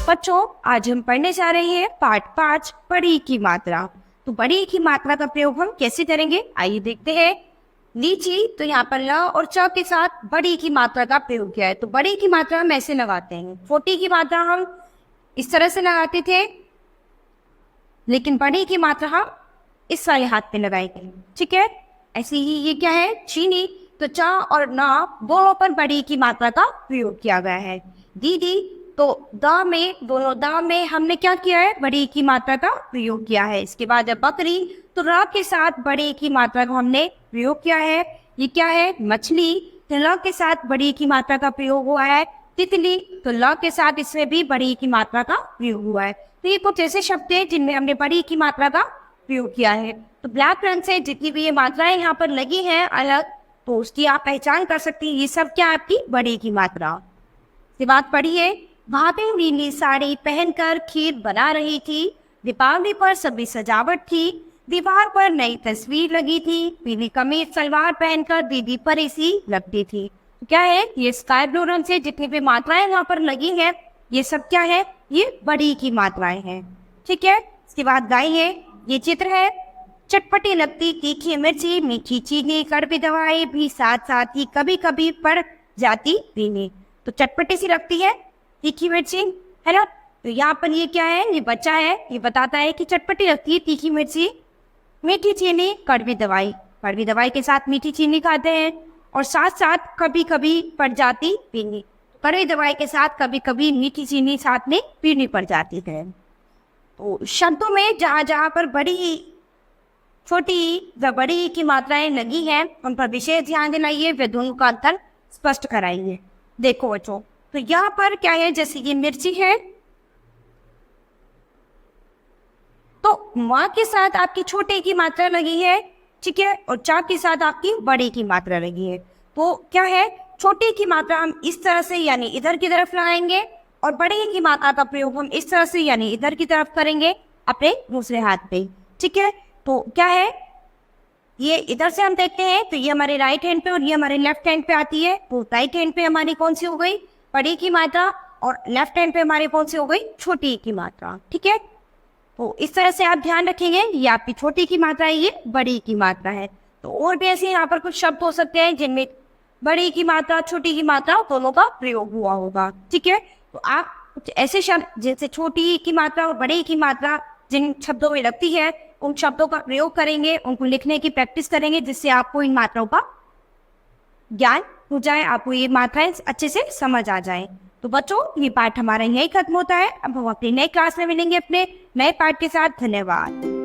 बच्चों, आज हम पढ़ने जा रहे हैं पाठ 5 बड़ी की मात्रा। तो बड़ी की मात्रा का प्रयोग हम कैसे करेंगे, आइए देखते हैं। लीची तो यहाँ पर ल और च के साथ बड़ी की मात्रा का प्रयोग किया है। तो बड़ी की मात्रा हम ऐसे लगाते हैं, छोटी की मात्रा हम इस तरह से लगाते थे, लेकिन बड़ी की मात्रा हम इस वाले हाथ पे लगाएंगे। ठीक है, ऐसे ही ये क्या है, चीनी। तो च और न दोनों पर बड़ी की मात्रा का प्रयोग किया गया है। दीदी तो द में, दोनों द में हमने क्या किया है, बड़ी की मात्रा का प्रयोग किया है। इसके बाद जब बकरी तो र के साथ बड़ी की मात्रा को हमने प्रयोग किया है। ये क्या है, मछली। तो ल के साथ बड़ी की मात्रा का प्रयोग हुआ है। तितली तो ल के साथ इसमें भी बड़ी की मात्रा का प्रयोग हुआ है। तो ये कुछ ऐसे शब्द हैं जिनमें हमने बड़ी की मात्रा का प्रयोग किया है। तो ब्लैक रंग से जितनी भी ये मात्राएं यहाँ पर लगी हैं अलग, तो उसकी आप पहचान कर सकती हैं। ये सब क्या आपकी बड़ी की मात्रा से बात पढ़िए। भाभी नीली साड़ी पहनकर खीर बना रही थी। दीपावली पर सभी सजावट थी। दीवार पर नई तस्वीर लगी थी। पीली कमीज सलवार पहनकर दीदी परी सी लगती थी। क्या है, ये स्काई ब्लू रंग से जितनी भी मात्राएं यहाँ पर लगी हैं, ये सब क्या है, ये बड़ी की मात्राएं हैं। ठीक है, इसके बाद गाइए। ये चित्र है, चटपटी लगती तीखी मिर्ची, मीठी चीनी, कड़वी दवाई भी साथ साथ ही कभी कभी पड़ जाती पीनी। तो चटपटी सी लगती है तीखी मिर्ची, है ना। तो यहाँ पर ये क्या है, ये बच्चा है, ये बताता है कि चटपटी लगती है तीखी मिर्ची, मीठी चीनी, कड़वी दवाई। कड़वी दवाई के साथ मीठी चीनी खाते हैं और साथ साथ कभी कभी पड़ जाती पीनी। कड़वी दवाई के साथ कभी कभी मीठी चीनी साथ में पीनी पड़ जाती है। तो शब्दों में जहाँ जहाँ पर बड़ी, छोटी व बड़ी की मात्राएं लगी हैं, उन पर विशेष ध्यान दिलाइए, वे दोनों का अंतर स्पष्ट कराइए। देखो बच्चों, तो यहाँ पर क्या है, जैसे ये मिर्ची है, तो माँ के साथ आपकी छोटे की मात्रा लगी है, ठीक है, और चा के साथ आपकी बड़ी की मात्रा लगी है। तो क्या है, छोटी की मात्रा हम इस तरह से यानी इधर की तरफ लगाएंगे और बड़ी की मात्रा का प्रयोग हम इस तरह से यानी इधर की तरफ करेंगे अपने दूसरे हाथ पे। ठीक है, तो क्या है, ये इधर से हम देखते हैं तो ये हमारे राइट हैंड पे और ये हमारे लेफ्ट हैंड पे आती है। तो राइट हैंड पे हमारी कौन सी हो गई, बड़ी की मात्रा, और लेफ्ट हैंड पे हमारी कौन सी हो गई, छोटी की मात्रा। ठीक है, तो इस तरह से आप ध्यान रखेंगे, ये आपकी छोटी की मात्रा है, ये बड़ी की मात्रा है। तो और भी ऐसे यहाँ पर कुछ शब्द हो सकते हैं जिनमें बड़ी की मात्रा, छोटी की मात्रा दोनों का प्रयोग हुआ होगा। ठीक है, तो आप कुछ ऐसे शब्द जैसे छोटी की मात्रा और बड़ी की मात्रा जिन शब्दों में लगती है, उन शब्दों का प्रयोग करेंगे, उनको लिखने की प्रैक्टिस करेंगे, जिससे आपको इन मात्राओं का ज्ञान हो जाए, आपको ये मात्राएं अच्छे से समझ आ जाए। तो बच्चों, ये पाठ हमारा यही खत्म होता है। अब हम अपनी नई क्लास में मिलेंगे अपने नए पाठ के साथ। धन्यवाद।